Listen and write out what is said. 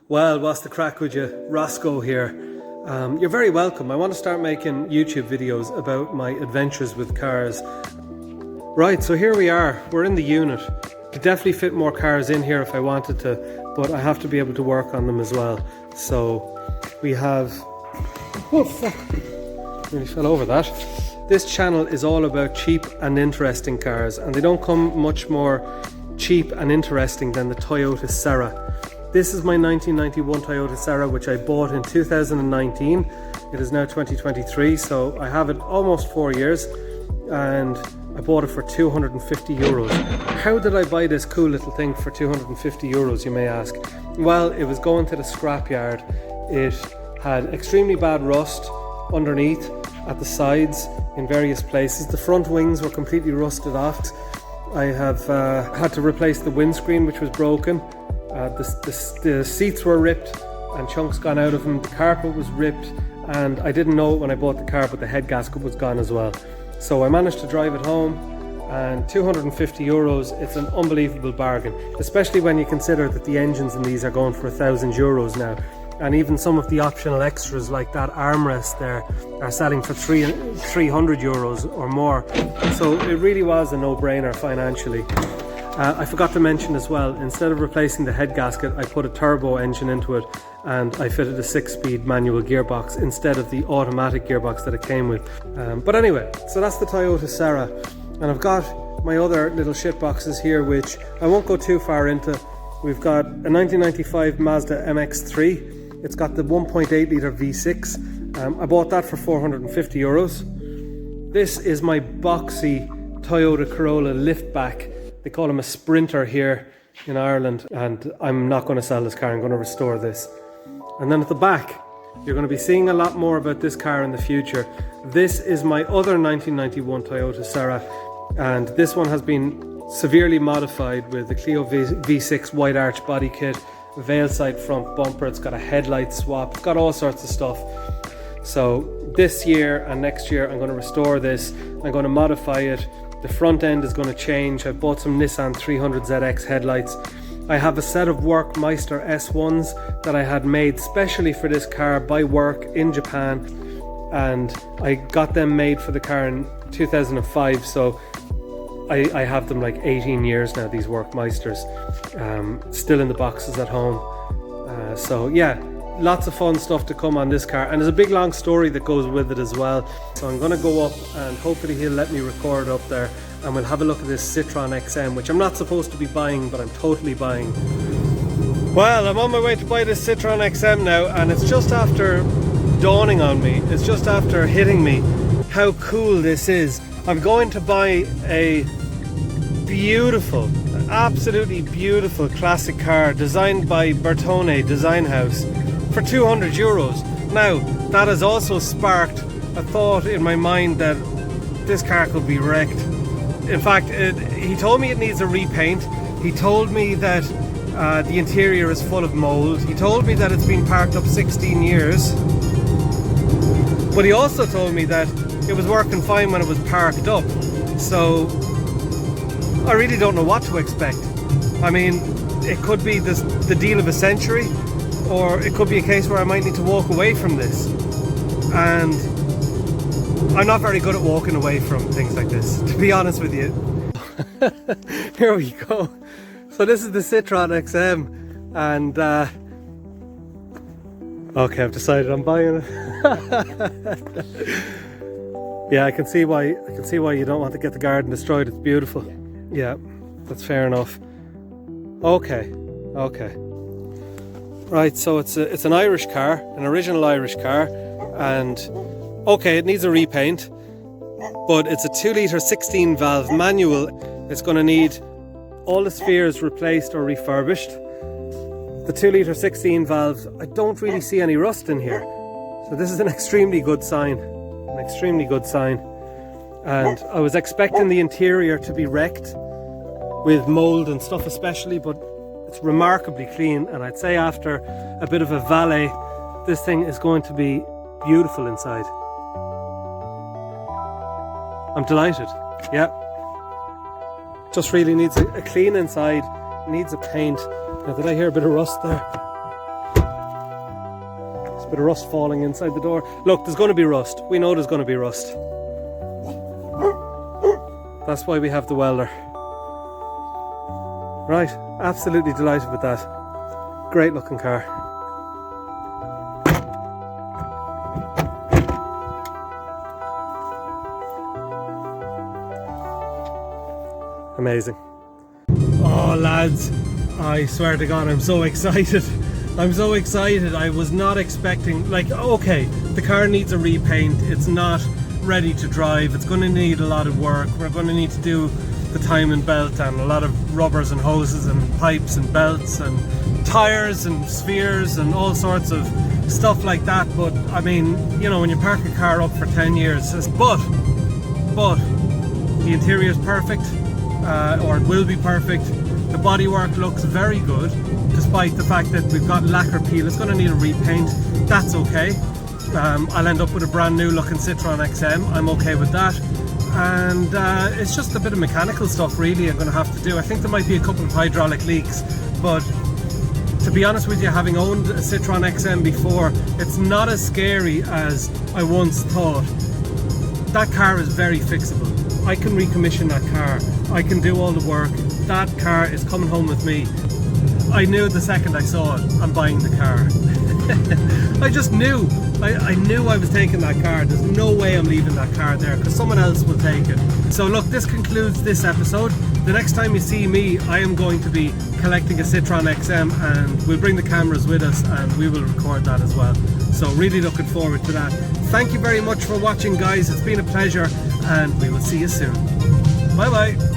Well, what's the crack with you? Roscoe here. You're very welcome. I want to start making YouTube videos about my adventures with cars. Right, so here we are. We're in the unit. Could definitely fit more cars in here if I wanted to, but I have to be able to work on them as well. So we have... Oh, fuck. Nearly fell over that. This channel is all about cheap and interesting cars, and they don't come much more cheap and interesting than the Toyota Serra. This is my 1991 Toyota Serra, which I bought in 2019. It is now 2023, so I have it almost 4 years, and I bought it for 250 euros. How did I buy this cool little thing for 250 euros, you may ask? Well, it was going to the scrapyard. It had extremely bad rust underneath, at the sides, in various places. The front wings were completely rusted off. I have had to replace the windscreen, which was broken. The seats were ripped and chunks gone out of them. The carpet was ripped, and I didn't know it when I bought the car, but the head gasket was gone as well. So I managed to drive it home, and 250 euros, it's an unbelievable bargain, especially when you consider that the engines in these are going for 1,000 euros now. And even some of the optional extras like that armrest there are selling for 300 euros or more. So it really was a no-brainer financially. I forgot to mention as well, instead of replacing the head gasket, I put a turbo engine into it, and I fitted a 6-speed manual gearbox instead of the automatic gearbox that it came with. But anyway, so that's the Toyota Serra, and I've got my other little shit boxes here, which I won't go too far into. We've got a 1995 Mazda MX-3. It's got the 1.8 litre V6. I bought that for 450 euros. This is my boxy Toyota Corolla liftback. They call him a Sprinter here in Ireland, and I'm not going to sell this car. I'm going to restore this. And then at the back, you're going to be seeing a lot more about this car in the future. This is my other 1991 Toyota Serra, and this one has been severely modified with the Clio V6 wide arch body kit, veil side front bumper. It's got a headlight swap. It's got all sorts of stuff. So this year and next year I'm going to restore this. I'm going to modify it. The front end is going to change. I've bought some Nissan 300ZX headlights. I have a set of Workmeister S1s that I had made specially for this car by work in Japan, and I got them made for the car in 2005, so I have them like 18 years now, these Workmeisters, still in the boxes at home. So yeah, lots of fun stuff to come on this car, and there's a big long story that goes with it as well. So I'm going to go up, and hopefully he'll let me record up there, and we'll have a look at this Citroen XM, which I'm not supposed to be buying, but I'm totally buying. Well, I'm on my way to buy this Citroen XM now, and it's just after dawning on me, it's just after hitting me how cool this is. I'm going to buy a beautiful, absolutely beautiful classic car designed by Bertone Design House for 200 euros. Now, that has also sparked a thought in my mind that this car could be wrecked. In fact, he told me it needs a repaint. He told me that the interior is full of mold. He told me that it's been parked up 16 years. But he also told me that it was working fine when it was parked up. So I really don't know what to expect. I mean, it could be the deal of a century, or it could be a case where I might need to walk away from this. And I'm not very good at walking away from things like this, to be honest with you. Here we go. So this is the Citroen XM, and okay, I've decided I'm buying it. Yeah, I can see why you don't want to get the garden destroyed. It's beautiful. Yeah, that's fair enough. Okay. Right, so it's an Irish car, an original Irish car, and okay, it needs a repaint, but it's a 2 litre 16 valve manual. It's going to need all the spheres replaced or refurbished. The 2 litre 16 valve, I don't really see any rust in here, so this is an extremely good sign. And I was expecting the interior to be wrecked with mold and stuff especially, but it's remarkably clean, and I'd say after a bit of a valet, this thing is going to be beautiful inside. I'm delighted. Yeah, just really needs a clean inside, needs a paint. Now, did I hear a bit of rust there? Bit of rust falling inside the door. Look, there's going to be rust. We know there's going to be rust. That's why we have the welder. Right, absolutely delighted with that. Great looking car. Amazing. Oh lads, I swear to God, I'm so excited. I'm so excited. I was not expecting, like, okay, the car needs a repaint. It's not ready to drive. It's going to need a lot of work. We're going to need to do the timing belt and a lot of rubbers and hoses and pipes and belts and tires and spheres and all sorts of stuff like that. But I mean, you know, when you park a car up for 10 years, but the interior is perfect, or it will be perfect. The bodywork looks very good, despite the fact that we've got lacquer peel. It's going to need a repaint. That's okay. I'll end up with a brand new looking Citroen XM. I'm okay with that. And it's just a bit of mechanical stuff really I'm going to have to do. I think there might be a couple of hydraulic leaks, but to be honest with you, having owned a Citroen XM before, it's not as scary as I once thought. That car is very fixable. I can recommission that car. I can do all the work. That car is coming home with me. I knew the second I saw it, I'm buying the car. I just knew. I knew I was taking that car. There's no way I'm leaving that car there because someone else will take it. So look, this concludes this episode. The next time you see me, I am going to be collecting a Citroen XM, and we'll bring the cameras with us and we will record that as well. So really looking forward to that. Thank you very much for watching, guys. It's been a pleasure, and we will see you soon. Bye bye.